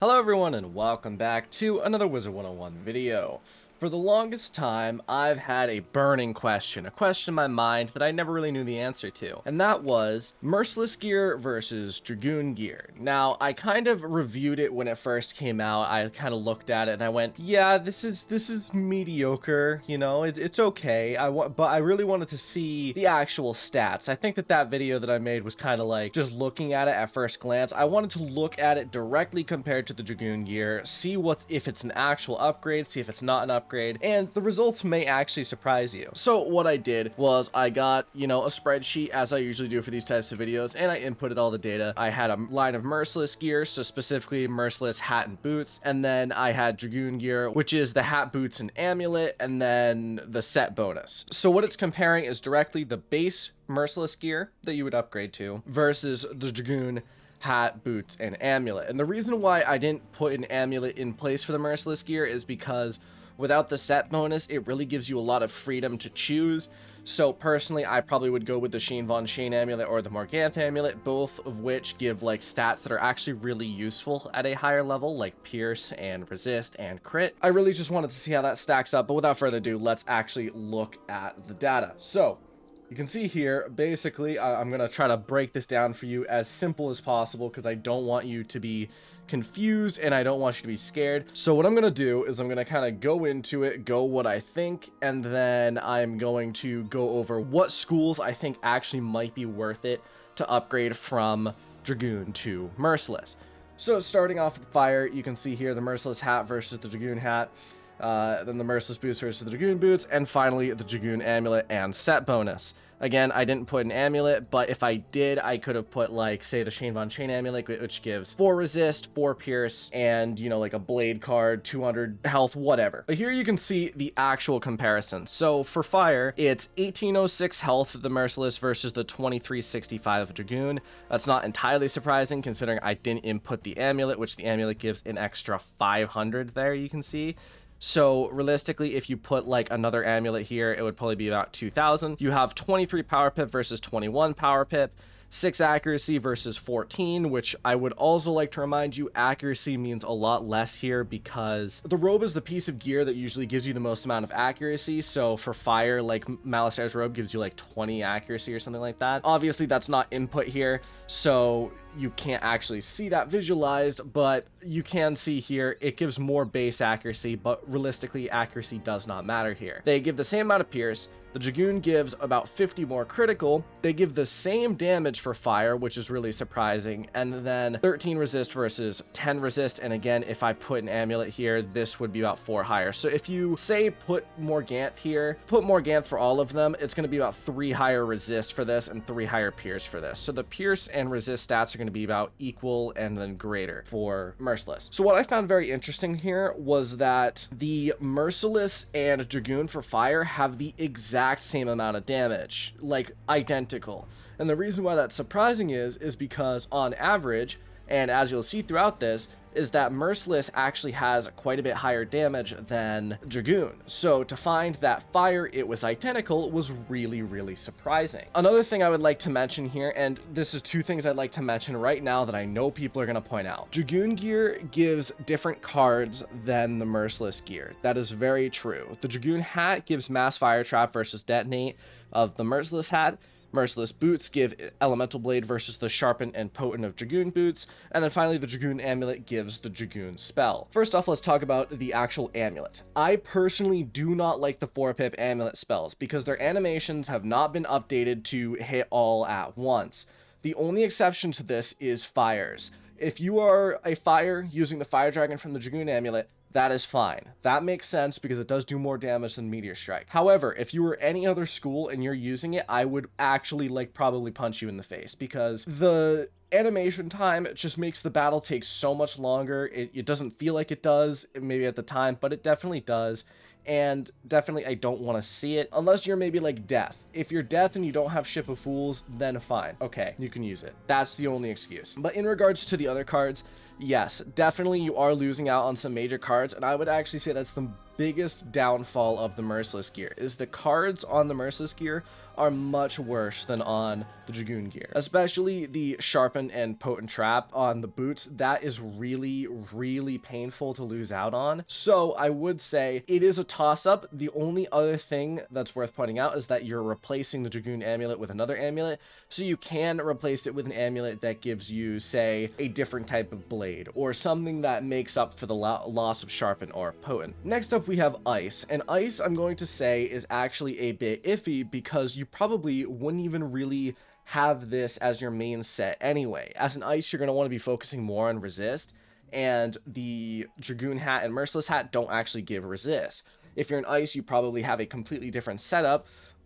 Hello everyone and welcome back to another Wizard 101 video. For the longest time, I've had a burning question, a question in my mind that I never really knew the answer to, and that was Merciless gear versus Dragoon gear. Now, I kind of reviewed it when it first came out. I kind of looked at it and I went, yeah, this is mediocre, you know, it's okay. But I really wanted to see the actual stats. I think that video that I made was kind of like just looking at it at first glance. I wanted to look at it directly compared to the Dragoon gear, see if it's an actual upgrade, see if it's not an upgrade, and the results may actually surprise you. So what I did was I got, a spreadsheet as I usually do for these types of videos, and I inputted all the data. I had a line of Merciless gear, so specifically Merciless hat and boots, and then I had Dragoon gear, which is the hat, boots, and amulet, and then the set bonus. So what it's comparing is directly the base Merciless gear that you would upgrade to versus the Dragoon hat, boots, and amulet. And the reason why I didn't put an amulet in place for the Merciless gear is because without the set bonus, it really gives you a lot of freedom to choose. So personally, I probably would go with the Shane Von Shane amulet or the Morganth amulet, both of which give like stats that are actually really useful at a higher level, like pierce and resist and crit. I really just wanted to see how that stacks up, but without further ado, let's actually look at the data. So you can see here, basically, I'm going to try to break this down for you as simple as possible because I don't want you to be confused and I don't want you to be scared. So what I'm going to do is I'm going to kind of go into it, go what I think, and then I'm going to go over what schools I think actually might be worth it to upgrade from Dragoon to Merciless. So starting off with fire, you can see here the Merciless hat versus the Dragoon hat. Then the Merciless boots versus the Dragoon boots, and finally the Dragoon amulet and set bonus. Again, I didn't put an amulet, but if I did, I could have put, like, say, the Shane Von Shane amulet, which gives 4 resist, 4 pierce, and, like a blade card, 200 health, whatever. But here you can see the actual comparison. So for fire, it's 1806 health of the Merciless versus the 2365 of Dragoon. That's not entirely surprising, considering I didn't input the amulet, which the amulet gives an extra 500 there, you can see. So realistically, if you put like another amulet here, it would probably be about 2000. You have 23 power pip versus 21 power pip, 6 accuracy versus 14, which I would also like to remind you, accuracy means a lot less here because the robe is the piece of gear that usually gives you the most amount of accuracy. So for fire, like Malisair's robe gives you like 20 accuracy or something like that. Obviously that's not input here, so you can't actually see that visualized, but you can see here it gives more base accuracy, but realistically accuracy does not matter here. They give the same amount of pierce. The Dragoon gives about 50 more critical. They give the same damage for fire, which is really surprising, and then 13 resist versus 10 resist. And again, if I put an amulet here, this would be about 4 higher. So if you say put Morganth here, put Morganth for all of them, it's going to be about 3 higher resist for this and 3 higher pierce for this. So the pierce and resist stats are going to be about equal and then greater for Merciless. So what I found very interesting here was that the Merciless and Dragoon for fire have the exact same amount of damage, like identical. And the reason why that's surprising is because on average, and as you'll see throughout this, is that Merciless actually has quite a bit higher damage than Dragoon. So to find that fire it was identical was really, really surprising. Another thing I would like to mention here, and this is 2 things I'd like to mention right now that I know people are going to point out. Dragoon gear gives different cards than the Merciless gear. That is very true. The Dragoon hat gives mass fire trap versus detonate of the Merciless hat. Merciless boots give elemental blade versus the sharpened and potent of Dragoon boots, and then finally the Dragoon amulet gives the Dragoon spell. First off, let's talk about the actual amulet. I personally do not like the 4-pip amulet spells because their animations have not been updated to hit all at once. The only exception to this is fires. If you are a fire using the fire dragon from the Dragoon amulet, that is fine. That makes sense because it does do more damage than Meteor Strike. However, if you were any other school and you're using it, I would actually probably punch you in the face because the animation time just makes the battle take so much longer. It doesn't feel like it does maybe at the time, but it definitely does. And definitely I don't want to see it unless you're maybe like Death. If you're Death and you don't have Ship of Fools, then fine. Okay, you can use it. That's the only excuse. But in regards to the other cards, yes, definitely you are losing out on some major cards, and I would actually say that's the biggest downfall of the Merciless gear, is the cards on the Merciless gear are much worse than on the Dragoon gear. Especially the Sharpened and Potent Trap on the boots, that is really, really painful to lose out on. So I would say it is a toss-up. The only other thing that's worth pointing out is that you're replacing the Dragoon amulet with another amulet, so you can replace it with an amulet that gives you, say, a different type of blade, or something that makes up for the loss of Sharpen or Potent. Next up, we have Ice, and Ice, I'm going to say, is actually a bit iffy because you probably wouldn't even really have this as your main set anyway. As an Ice, you're going to want to be focusing more on resist, and the Dragoon hat and Merciless hat don't actually give resist. If you're an Ice, you probably have a completely different setup,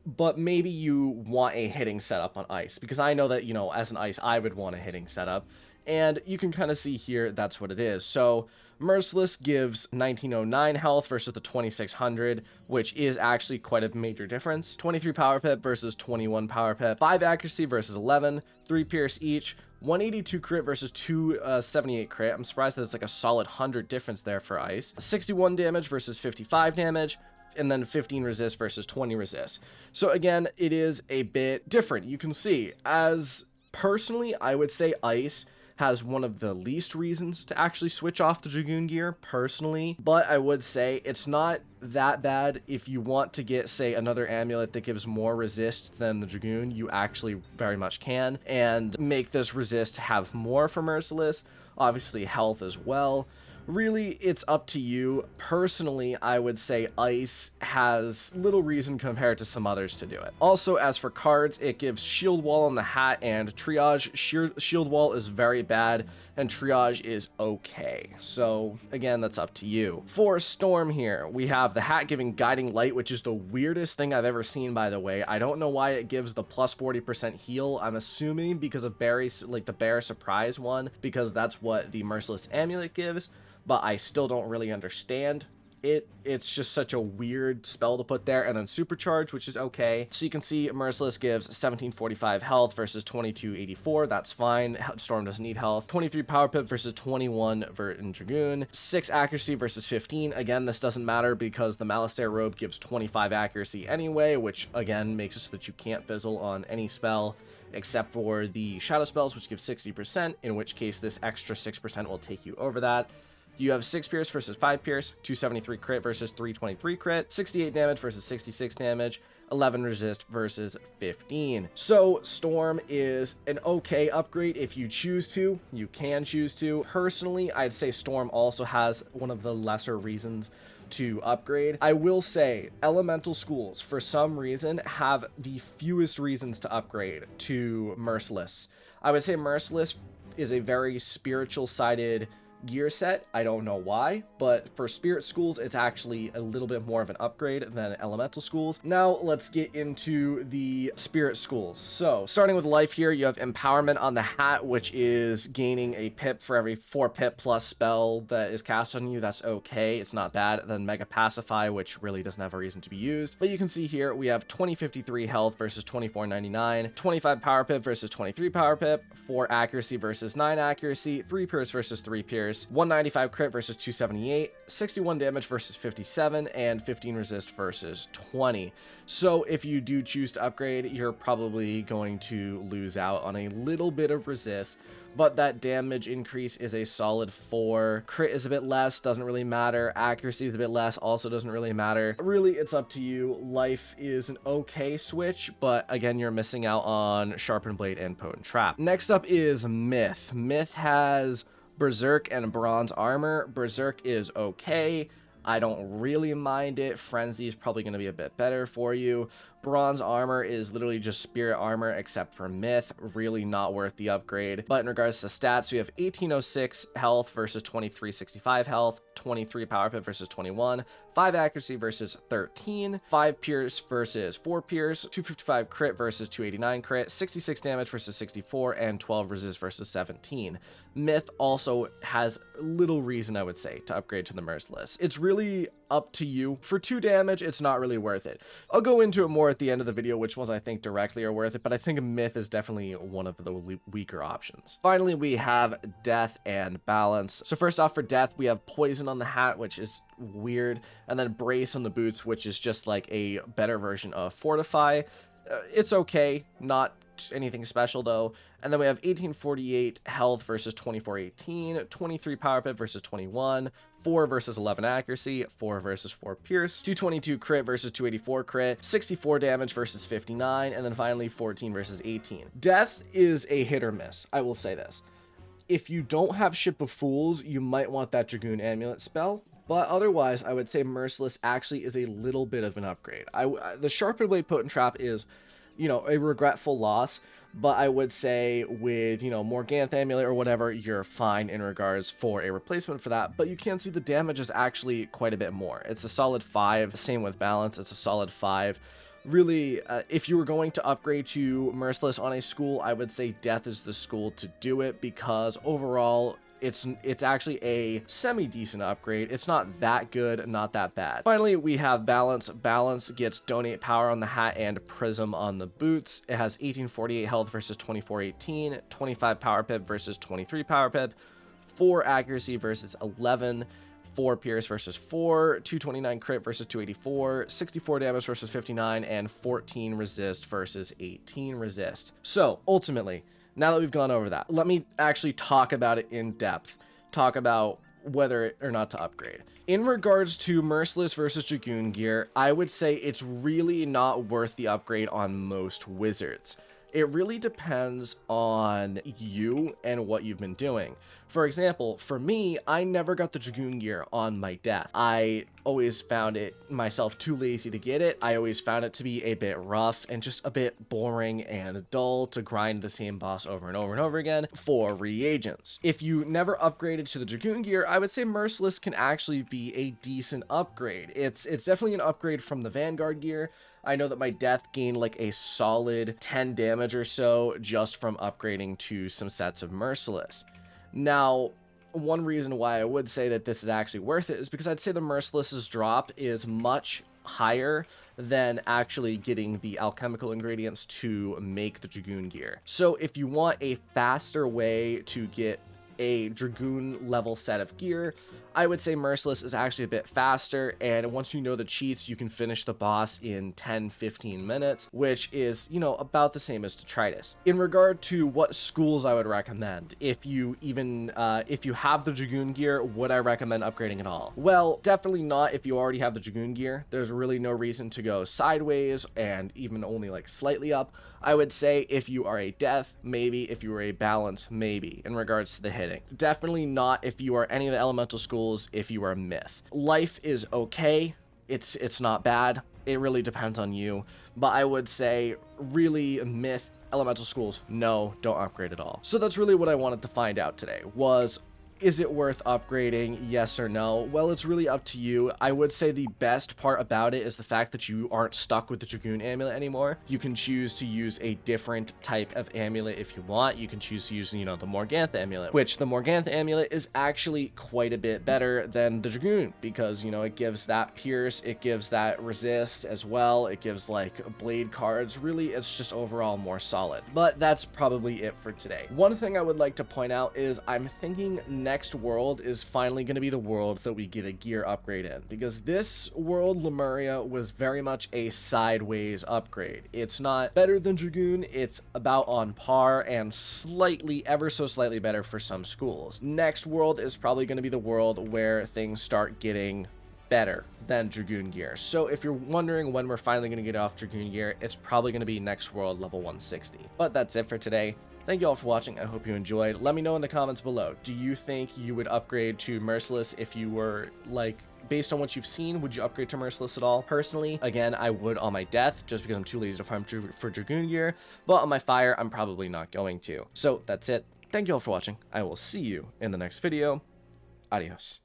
but maybe you want a hitting setup on Ice, because I know that, you know, as an Ice, I would want a hitting setup, and you can kind of see here that's what it is. So Merciless gives 1909 health versus the 2600, which is actually quite a major difference. 23 power pip versus 21 power pip, 5 accuracy versus 11, 3 pierce each, 182 crit versus 278 crit. I'm surprised that it's like a solid 100 difference there for Ice. 61 damage versus 55 damage, and then 15 resist versus 20 resist. So again, it is a bit different. You can see, as personally, I would say Ice has one of the least reasons to actually switch off the Dragoon gear, personally. But I would say it's not that bad. If you want to get, say, another amulet that gives more resist than the Dragoon, you actually very much can, and make this resist have more for Merciless. Obviously, health as well. Really, it's up to you. Personally, I would say Ice has little reason compared to some others to do it. Also, as for cards, it gives Shield Wall on the hat and Triage. Shield Wall is very bad, and Triage is okay. So, again, that's up to you. For Storm here, we have the hat giving Guiding Light, which is the weirdest thing I've ever seen, by the way. I don't know why it gives the plus 40% heal. I'm assuming because of Barry's, like the Bear Surprise one, because that's what the Merciless Amulet gives. But I still don't really understand it. It's just such a weird spell to put there. And then Supercharge, which is okay. So you can see Merciless gives 1745 health versus 2284. That's fine. Storm doesn't need health. 23 power pip versus 21 in Dragoon. 6 accuracy versus 15. Again, this doesn't matter because the Malistaire robe gives 25 accuracy anyway, which again makes it so that you can't fizzle on any spell except for the shadow spells, which give 60%, in which case this extra 6% will take you over that. You have 6 pierce versus 5 pierce, 273 crit versus 323 crit, 68 damage versus 66 damage, 11 resist versus 15. So Storm is an okay upgrade if you choose to. You can choose to. Personally, I'd say Storm also has one of the lesser reasons to upgrade. I will say Elemental schools, for some reason, have the fewest reasons to upgrade to Merciless. I would say Merciless is a very spiritual-sided gear set. I don't know why, but for spirit schools, it's actually a little bit more of an upgrade than elemental schools. Now let's get into the spirit schools. So starting with life here, you have empowerment on the hat, which is gaining a pip for every 4 pip plus spell that is cast on you. That's okay, it's not bad. Then mega pacify, which really doesn't have a reason to be used, but you can see here we have 2053 health versus 2499, 25 power pip versus 23 power pip, 4 accuracy versus 9 accuracy, 3 pierce versus 3 pierce, 195 crit versus 278, 61 damage versus 57, and 15 resist versus 20. So if you do choose to upgrade, you're probably going to lose out on a little bit of resist, but that damage increase is a solid 4. Crit is a bit less, doesn't really matter. Accuracy is a bit less, also doesn't really matter. Really, it's up to you. Life is an okay switch, but again, you're missing out on Sharpened Blade and Potent Trap. Next up is Myth. Myth has Berserk and Bronze Armor. Berserk is okay. I don't really mind it. Frenzy is probably going to be a bit better for you. Bronze Armor is literally just Spirit Armor except for Myth. Really not worth the upgrade. But in regards to stats, we have 1806 health versus 2365 health, 23 power pip versus 21, 5 accuracy versus 13, 5 pierce versus 4 pierce, 255 crit versus 289 crit, 66 damage versus 64, and 12 resist versus 17. Myth also has little reason, I would say, to upgrade to the Merciless. It's really up to you. For 2 damage, it's not really worth it. I'll go into it more more at the end of the video which ones I think directly are worth it, but I think myth is definitely one of the weaker options. Finally, we have death and balance. So first off, for death, we have poison on the hat, which is weird, and then brace on the boots, which is just like a better version of fortify. It's okay, not anything special though. And then we have 1848 health versus 2418, 23 power pip versus 21, 4 versus 11 accuracy, 4 versus 4 pierce, 222 crit versus 284 crit, 64 damage versus 59, and then finally 14 versus 18. Death is a hit or miss, I will say this. If you don't have Ship of Fools, you might want that Dragoon amulet spell. But otherwise, I would say Merciless actually is a little bit of an upgrade. The Sharpened Blade Potent Trap is, you know, a regretful loss, but I would say with, you know, Morganth Amulet or whatever, you're fine in regards for a replacement for that. But you can see the damage is actually quite a bit more. It's a solid 5. Same with balance. It's a solid 5. Really, if you were going to upgrade to Merciless on a school, I would say Death is the school to do it, because overall, it's actually a semi-decent upgrade. It's not that good, not that bad. Finally, we have balance. Balance gets donate power on the hat and prism on the boots. It has 1848 health versus 2418, 25 power pip versus 23 power pip, 4 accuracy versus 11, 4 pierce versus 4, 229 crit versus 284, 64 damage versus 59, and 14 resist versus 18 resist. So ultimately, now that we've gone over that, let me actually talk about it in depth. Talk about whether or not to upgrade. In regards to Merciless versus Dragoon gear, I would say it's really not worth the upgrade on most wizards. It really depends on you and what you've been doing. For example, for me, I never got the Dragoon gear on my death. I always found it myself too lazy to get it. I always found it to be a bit rough and just a bit boring and dull to grind the same boss over and over and over again for reagents. If you never upgraded to the Dragoon gear, I would say Merciless can actually be a decent upgrade. It's definitely an upgrade from the Vanguard gear. I know that my death gained like a solid 10 damage or so just from upgrading to some sets of Merciless. Now, one reason why I would say that this is actually worth it is because I'd say the Merciless's drop is much higher than actually getting the alchemical ingredients to make the Dragoon gear. So if you want a faster way to get a Dragoon level set of gear, I would say Merciless is actually a bit faster, and once you know the cheats, you can finish the boss in 10-15 minutes, which is, you know, about the same as Detritus. In regard to what schools I would recommend, if you have the Dragoon gear, would I recommend upgrading at all? Well, definitely not if you already have the Dragoon gear. There's really no reason to go sideways and even only like slightly up. I would say if you are a death, maybe. If you are a balance, maybe, in regards to the hitting. Definitely not if you are any of the elemental schools, if you are a myth. Life is okay. It's not bad. It really depends on you. But I would say really myth, elemental schools, no, don't upgrade at all. So that's really what I wanted to find out today was, is it worth upgrading? Yes or no? Well, it's really up to you. I would say the best part about it is the fact that you aren't stuck with the Dragoon amulet anymore. You can choose to use a different type of amulet if you want. You can choose to use, you know, the Morganth amulet, which the Morganth amulet is actually quite a bit better than the Dragoon because, you know, it gives that pierce, it gives that resist as well. It gives like blade cards. Really, it's just overall more solid. But that's probably it for today. One thing I would like to point out is I'm thinking next world is finally going to be the world that we get a gear upgrade in, because this world, Lemuria, was very much a sideways upgrade. It's not better than Dragoon, it's about on par and slightly, ever so slightly better for some schools. Next world is probably going to be the world where things start getting better than Dragoon gear. So if you're wondering when we're finally going to get off Dragoon gear, it's probably going to be next world level 160. But that's it for today. Thank you all for watching. I hope you enjoyed. Let me know in the comments below. Do you think you would upgrade to Merciless if you were, like, based on what you've seen, would you upgrade to Merciless at all? Personally, again, I would on my death, just because I'm too lazy to farm for Dragoon gear. But on my fire, I'm probably not going to. So that's it. Thank you all for watching. I will see you in the next video. Adios.